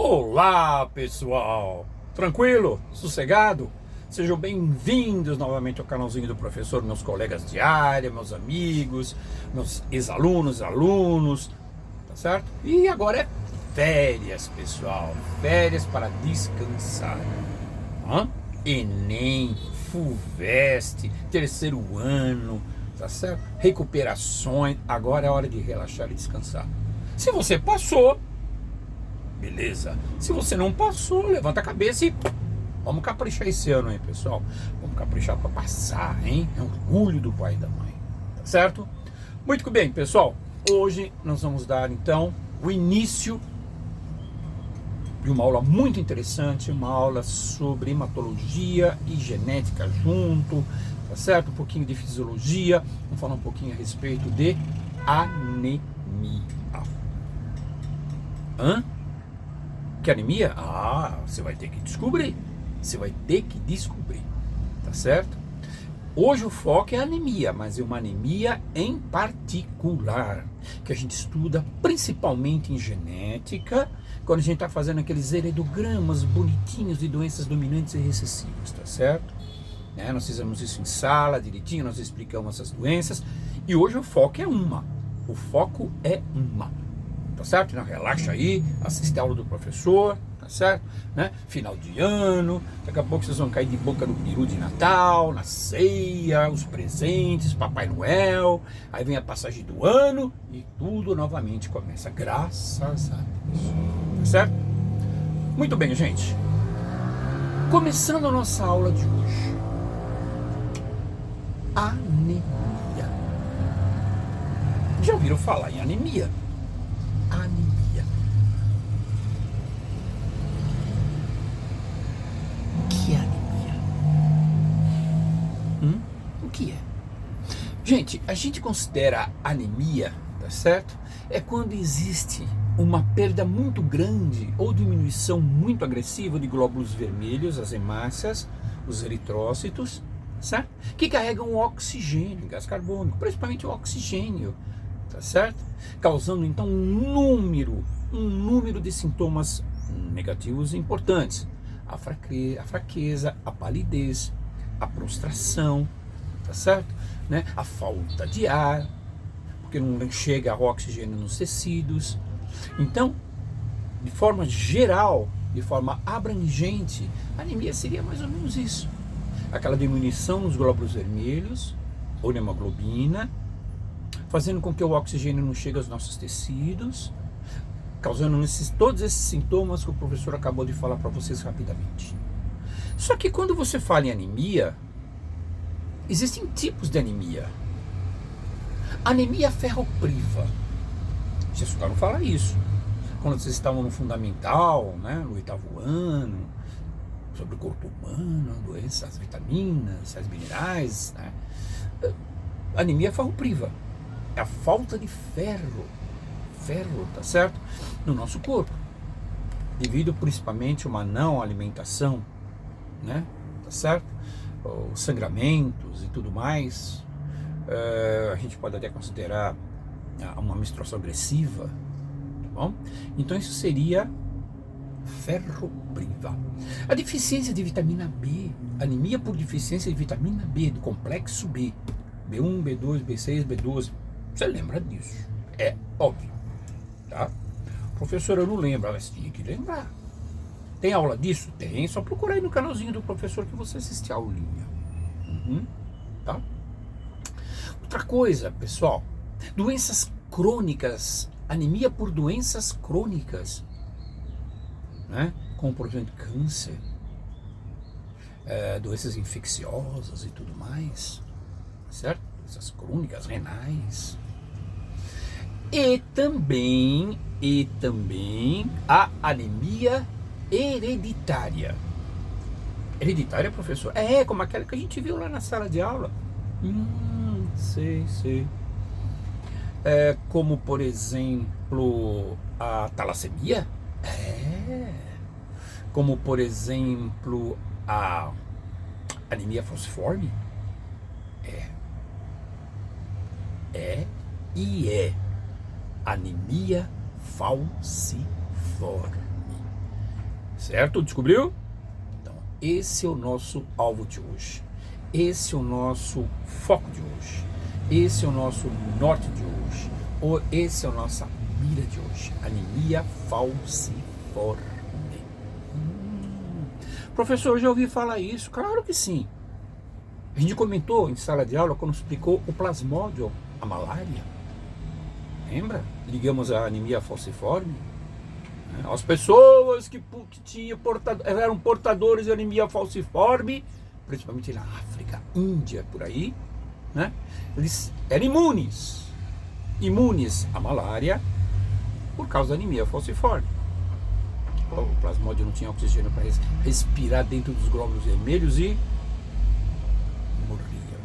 Olá, pessoal! Tranquilo? Sossegado? Sejam bem-vindos novamente ao canalzinho do professor, meus colegas de área, meus amigos, meus ex-alunos, alunos, tá certo? E agora é férias, pessoal, férias para descansar. Enem, FUVEST, terceiro ano, tá certo? Recuperações, agora é hora de relaxar e descansar. Se você passou, beleza. Se você não passou, levanta a cabeça e vamos caprichar esse ano, hein, pessoal? Vamos caprichar para passar, hein? É um orgulho do pai e da mãe, tá certo? Muito bem, pessoal. Hoje nós vamos dar, então, o início de uma aula muito interessante, uma aula sobre hematologia e genética junto, tá certo? Um pouquinho de fisiologia, vamos falar um pouquinho a respeito de anemia. Que anemia? Você vai ter que descobrir. Você vai ter que descobrir, tá certo? Hoje o foco é a anemia, mas é uma anemia em particular, que a gente estuda principalmente em genética, quando a gente está fazendo aqueles heredogramas bonitinhos de doenças dominantes e recessivas, tá certo? Nós fizemos isso em sala, direitinho, nós explicamos essas doenças, e hoje o foco é uma. O foco é uma. Tá certo? Não, relaxa aí, assiste a aula do professor, tá certo? Final de ano, daqui a pouco vocês vão cair de boca no peru de Natal, na ceia, os presentes, Papai Noel, aí vem a passagem do ano e tudo novamente começa, graças a Deus, tá certo? Muito bem, gente. Começando a nossa aula de hoje. Anemia. Já ouviram falar em anemia? Anemia. O que é anemia? O que é? Gente, a gente considera anemia, tá certo? É quando existe uma perda muito grande ou diminuição muito agressiva de glóbulos vermelhos, as hemácias, os eritrócitos, certo? Que carregam o oxigênio, gás carbônico, principalmente o oxigênio, tá certo? Causando então um número de sintomas negativos importantes. A fraqueza, a palidez, a prostração, tá certo? A falta de ar, porque não chega oxigênio nos tecidos. Então, de forma geral, de forma abrangente, a anemia seria mais ou menos isso. Aquela diminuição nos glóbulos vermelhos, ou na hemoglobina, fazendo com que o oxigênio não chegue aos nossos tecidos, causando todos esses sintomas que o professor acabou de falar para vocês rapidamente. Só que quando você fala em anemia, existem tipos de anemia. Anemia ferropriva. Vocês escutaram falar isso. Quando vocês estavam no fundamental, no 8º ano, sobre o corpo humano, doenças, as vitaminas, as minerais, Anemia ferropriva. É a falta de ferro, tá certo? No nosso corpo, devido principalmente a uma não alimentação, tá certo? Os sangramentos e tudo mais, a gente pode até considerar uma menstruação agressiva, tá bom? Então isso seria ferropriva. A deficiência de vitamina B, anemia por deficiência de vitamina B, do complexo B, B1, B2, B6, B12, você lembra disso, é óbvio, tá? Professor, eu não lembro, mas tinha que lembrar. Tem aula disso? Tem, só procura aí no canalzinho do professor que você assiste a aulinha. Tá? Outra coisa, pessoal, doenças crônicas, anemia por doenças crônicas, como por exemplo câncer, doenças infecciosas e tudo mais, certo? Doenças crônicas, renais. E também a anemia hereditária. Hereditária, professor? Como aquela que a gente viu lá na sala de aula. Sei. Como, por exemplo, a talassemia? Como, por exemplo, a anemia falciforme? Anemia falciforme. Certo? Descobriu? Então, esse é o nosso alvo de hoje. Esse é o nosso foco de hoje. Esse é o nosso norte de hoje. Ou esse é a nossa mira de hoje. Anemia falciforme. Professor, já ouvi falar isso? Claro que sim. A gente comentou em sala de aula quando explicou o plasmódio, a malária. Lembra? Ligamos a anemia falciforme. As pessoas que eram portadores de anemia falciforme, principalmente na África, Índia, por aí, né? Eles eram imunes à malária por causa da anemia falciforme. O plasmódio não tinha oxigênio para respirar dentro dos glóbulos vermelhos e morria.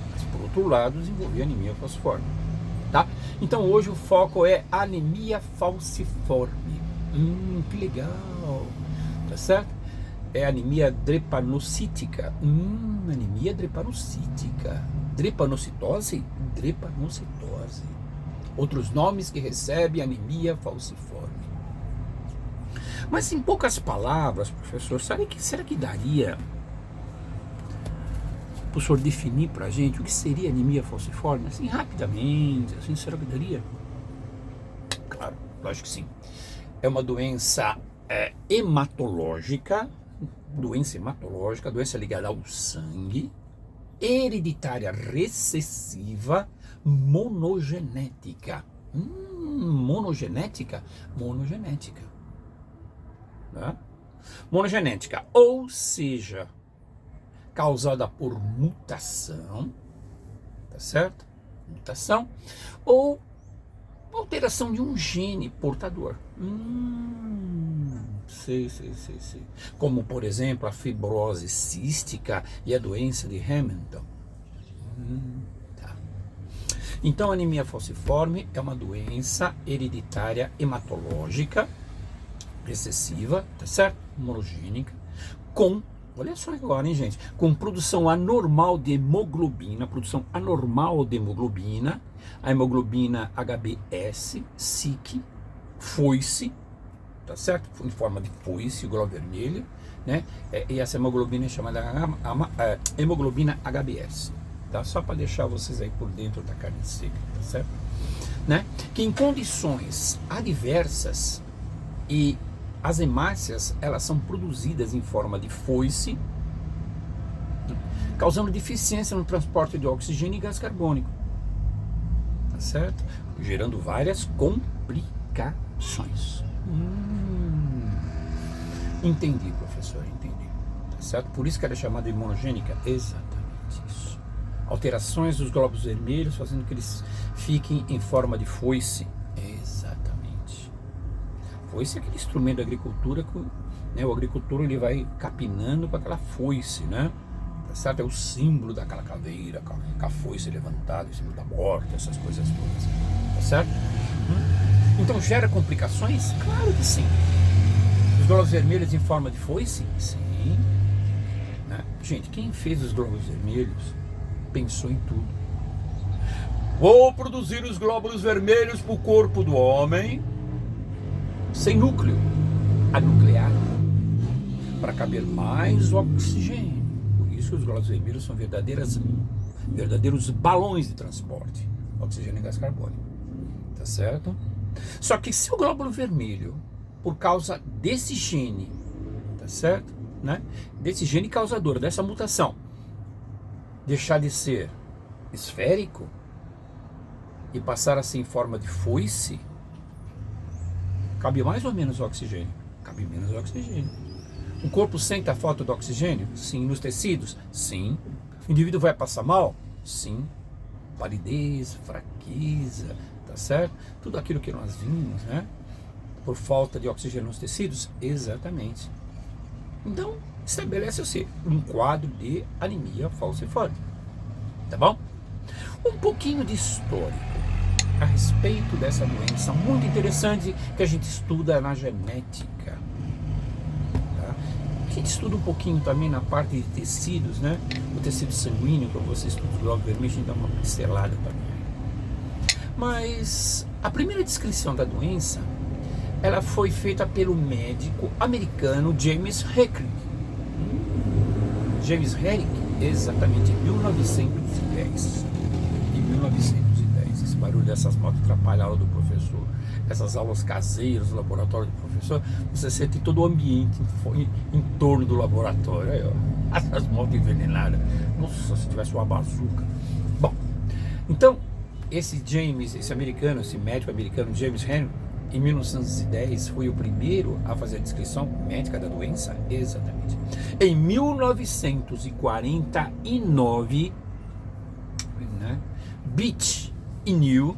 Mas por outro lado, desenvolvia anemia falciforme. Tá? Então hoje o foco é anemia falciforme. Que legal, tá certo? É anemia drepanocítica. Anemia drepanocítica. Drepanocitose? Drepanocitose. Outros nomes que recebe anemia falciforme. Mas em poucas palavras, professor, será que daria o senhor definir pra gente o que seria anemia falciforme? Assim, rapidamente, assim, será que daria? Claro, lógico que sim. É uma doença hematológica, doença ligada ao sangue, hereditária recessiva, monogenética. Monogenética? Monogenética. Né? Monogenética, ou seja, causada por mutação, tá certo? Mutação, ou alteração de um gene portador. Sei. Como, por exemplo, a fibrose cística e a doença de Hamilton. Tá. Então, a anemia falciforme é uma doença hereditária hematológica, recessiva, tá certo? Monogênica, olha só agora, hein, gente, com produção anormal de hemoglobina, a hemoglobina HbS, SIC, foice, tá certo? Em forma de foice, glóbulo vermelho, né? E essa hemoglobina é chamada hemoglobina HbS, tá? Só para deixar vocês aí por dentro da carne seca, tá certo? Né? Que em condições adversas e as hemácias, elas são produzidas em forma de foice, causando deficiência no transporte de oxigênio e gás carbônico, tá certo? Gerando várias complicações. Entendi, professor, entendi. Tá certo? Por isso que ela é chamada imunogênica? Exatamente isso. Alterações dos glóbulos vermelhos, fazendo que eles fiquem em forma de foice. Exatamente. Foice é aquele instrumento da agricultura que, né, o agricultor ele vai capinando com aquela foice, né? Tá certo? É o símbolo daquela caveira, com a foice levantada, o símbolo da morte, essas coisas todas. Tá certo? Então gera complicações? Claro que sim. Os glóbulos vermelhos em forma de foice? Sim. Né? Gente, quem fez os glóbulos vermelhos pensou em tudo. Vou produzir os glóbulos vermelhos para o corpo do homem sem núcleo, anucleado, para caber mais oxigênio. Por isso os glóbulos vermelhos são verdadeiros balões de transporte, oxigênio e gás carbônico. Tá certo? Só que se o glóbulo vermelho, por causa desse gene, tá certo? Né? Desse gene causador, dessa mutação, deixar de ser esférico e passar a ser em forma de foice, cabe mais ou menos oxigênio? Cabe menos oxigênio. O corpo sente a falta do oxigênio? Sim. Nos tecidos? Sim. O indivíduo vai passar mal? Sim. Palidez, fraqueza, tá certo? Tudo aquilo que nós vimos, né? Por falta de oxigênio nos tecidos? Exatamente. Então, estabelece-se um quadro de anemia falciforme. Tá bom? Um pouquinho de histórico a respeito dessa doença muito interessante que a gente estuda na genética. Tá? A gente estuda um pouquinho também na parte de tecidos, né? O tecido sanguíneo, quando você estuda o glóbulo vermelho, a gente dá uma pincelada também. Mas a primeira descrição da doença ela foi feita pelo médico americano James Herrick. James Herrick, exatamente em 1910. Em 1910. Esse barulho dessas motos atrapalha a aula do professor. Essas aulas caseiras, o laboratório do professor, você sente todo o ambiente em torno do laboratório. Aí, ó, essas motos envenenadas. Nossa, se tivesse uma bazuca. Bom, então, esse americano, esse médico americano, James Herrick, em 1910, foi o primeiro a fazer a descrição médica da doença. Exatamente. Em 1949, né, Beach e New,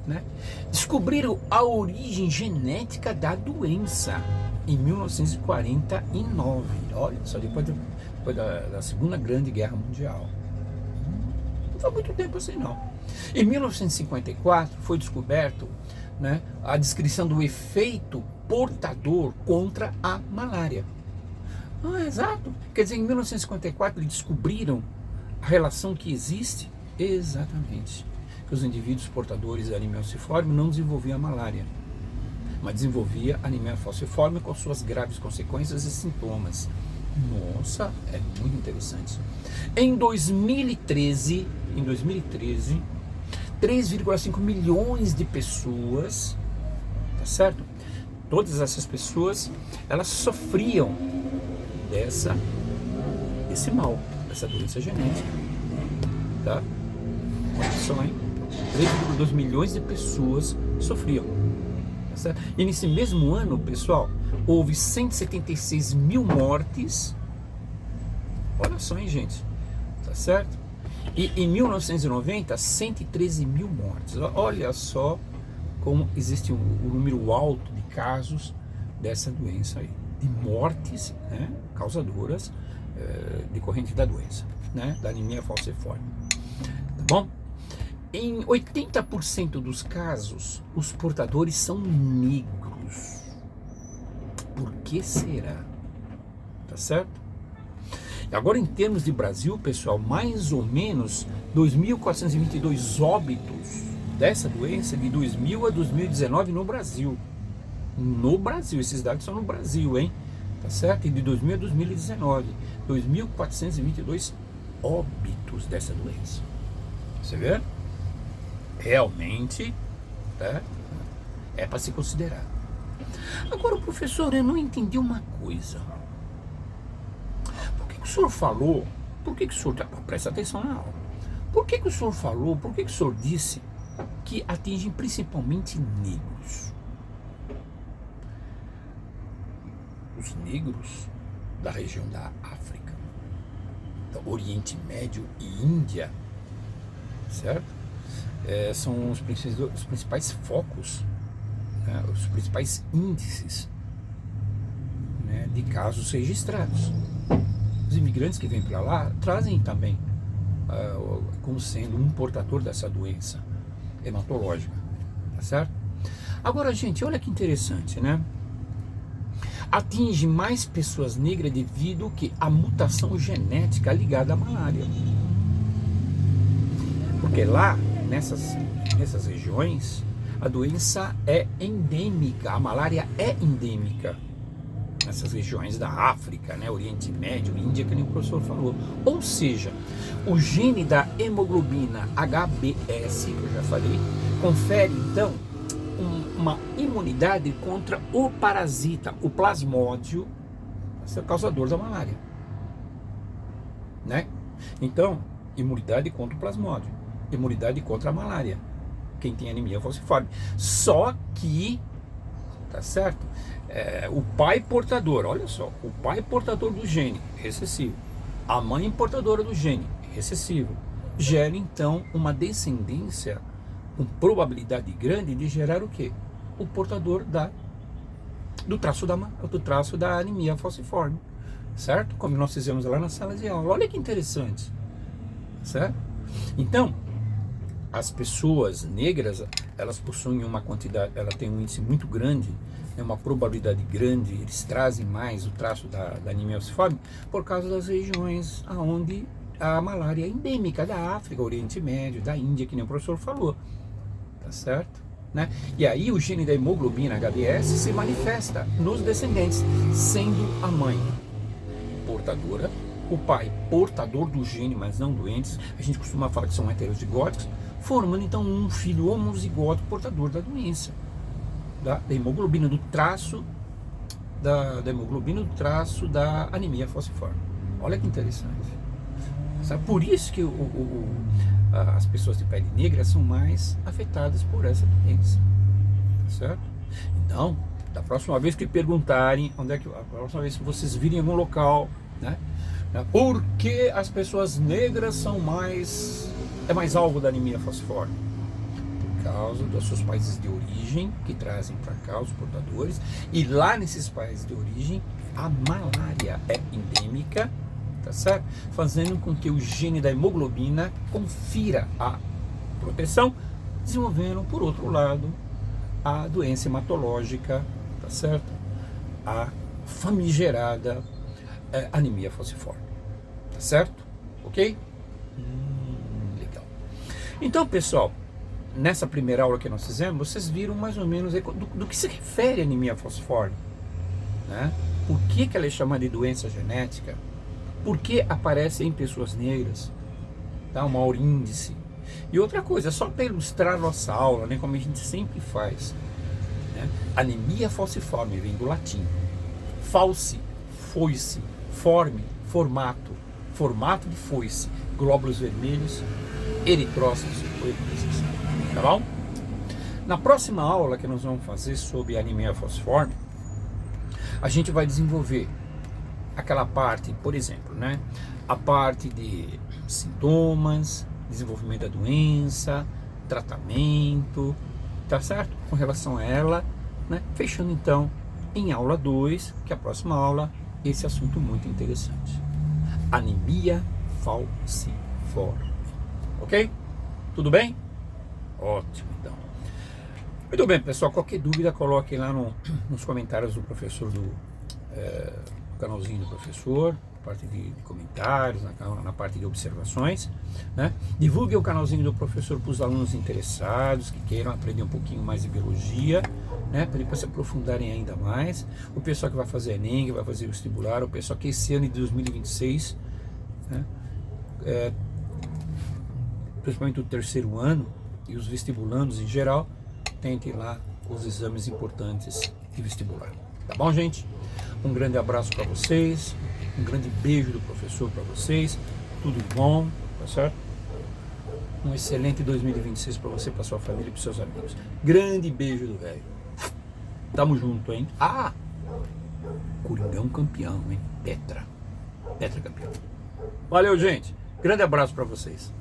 né, descobriram a origem genética da doença. Em 1949, olha só, depois da Segunda Grande Guerra Mundial. Não foi muito tempo assim, não. Em 1954, foi descoberto, né, a descrição do efeito portador contra a malária. Exato. Quer dizer, em 1954 eles descobriram a relação que existe, exatamente, que os indivíduos portadores da anemia falciforme não desenvolviam a malária, mas desenvolvia anemia falciforme com suas graves consequências e sintomas. Nossa, é muito interessante. Em 2013, 3,5 milhões de pessoas, tá certo? Todas essas pessoas, elas sofriam desse mal, dessa doença genética, tá? Olha só, hein? 3,2 milhões de pessoas sofriam, tá certo? E nesse mesmo ano, pessoal, houve 176 mil mortes. Olha só, hein, gente? Tá certo? E em 1990, 113 mil mortes. Olha só como existe um número alto de casos dessa doença aí, de mortes, né, causadoras decorrentes da doença, né, da anemia falciforme. Tá bom? Em 80% dos casos, os portadores são negros. Por que será? Tá certo? Agora, em termos de Brasil, pessoal, mais ou menos 2.422 óbitos dessa doença de 2000 a 2019 no Brasil. No Brasil, esses dados são no Brasil, hein? Tá certo? E de 2000 a 2019, 2.422 óbitos dessa doença. Você vê? Realmente, tá? É para se considerar. Agora, professor, eu não entendi uma coisa. O senhor falou, por que o senhor, presta atenção na aula, por que o senhor falou, por que o senhor disse que atingem principalmente negros? Os negros da região da África, do Oriente Médio e Índia, certo? São os principais focos, né, os principais índices, né, de casos registrados. Os imigrantes que vêm para lá trazem também como sendo um portador dessa doença hematológica, tá certo? Agora, gente, olha que interessante, né? Atinge mais pessoas negras devido que a mutação genética ligada à malária. Porque lá, nessas regiões, a doença é endêmica, a malária é endêmica. Nessas regiões da África, né, Oriente Médio, Índia, que nem o professor falou. Ou seja, o gene da hemoglobina HbS, que eu já falei, confere então uma imunidade contra o parasita, o plasmódio, esse é o causador da malária, né? Então, imunidade contra o plasmódio, imunidade contra a malária, quem tem anemia falciforme. Só que, tá certo? O pai portador, olha só, o pai portador do gene recessivo, a mãe portadora do gene recessivo, gera então uma descendência com probabilidade grande de gerar o quê? O portador do traço da anemia falciforme, certo? Como nós fizemos lá na sala de aula. Olha que interessante, certo? Então, as pessoas negras, elas possuem uma quantidade, ela tem um índice muito grande, uma probabilidade grande, eles trazem mais o traço da anemia falciforme por causa das regiões onde a malária é endêmica, da África, Oriente Médio, da Índia, que nem o professor falou, tá certo? né? E aí o gene da hemoglobina HBS se manifesta nos descendentes, sendo a mãe portadora, o pai portador do gene, mas não doentes. A gente costuma falar que são heterozigóticos, formando então um filho homozigótico portador da doença, da hemoglobina do traço da hemoglobina do traço da anemia falciforme. Olha que interessante. Por isso que as pessoas de pele negra são mais afetadas por essa doença, certo? Então, da próxima vez que perguntarem, a próxima vez que vocês virem em algum local, né? Por que as pessoas negras são mais alvo da anemia falciforme? Por causa dos seus países de origem, que trazem para cá os portadores, e lá nesses países de origem a malária é endêmica, tá certo? Fazendo com que o gene da hemoglobina confira a proteção, desenvolvendo, por outro lado, a doença hematológica, tá certo? A famigerada anemia falciforme, tá certo? Ok? Legal. Então, pessoal, nessa primeira aula que nós fizemos, vocês viram mais ou menos do que se refere a anemia falciforme, né? Por que ela é chamada de doença genética? Por que aparece em pessoas negras? Dá um maior índice. E outra coisa, só para ilustrar nossa aula, né, como a gente sempre faz, né? Anemia falciforme vem do latim. Falci, foice, forme, formato de foice, glóbulos vermelhos, eritrócitos ou eritrocitos. Tá bom? Na próxima aula que nós vamos fazer sobre anemia falciforme, a gente vai desenvolver aquela parte, por exemplo, né? A parte de sintomas, desenvolvimento da doença, tratamento, tá certo? Com relação a ela, né? Fechando então em aula 2, que é a próxima aula, esse assunto muito interessante. Anemia falciforme. Ok? Tudo bem? Ótimo, então. Muito bem, pessoal. Qualquer dúvida, coloquem lá nos comentários do professor do canalzinho do professor, parte de comentários, na parte de observações, né? Divulguem o canalzinho do professor para os alunos interessados, que queiram aprender um pouquinho mais de biologia, né? Para se aprofundarem ainda mais. O pessoal que vai fazer Enem, que vai fazer vestibular, o pessoal que esse ano de 2026, né? Principalmente o terceiro ano, e os vestibulandos em geral, tentem lá os exames importantes de vestibular. Tá bom, gente? Um grande abraço para vocês, um grande beijo do professor para vocês, tudo bom, tá certo? Um excelente 2026 para você, para sua família e para seus amigos. Grande beijo do velho. Tamo junto, hein? Ah! Coringão campeão, hein? Tetra campeão. Valeu, gente. Grande abraço para vocês.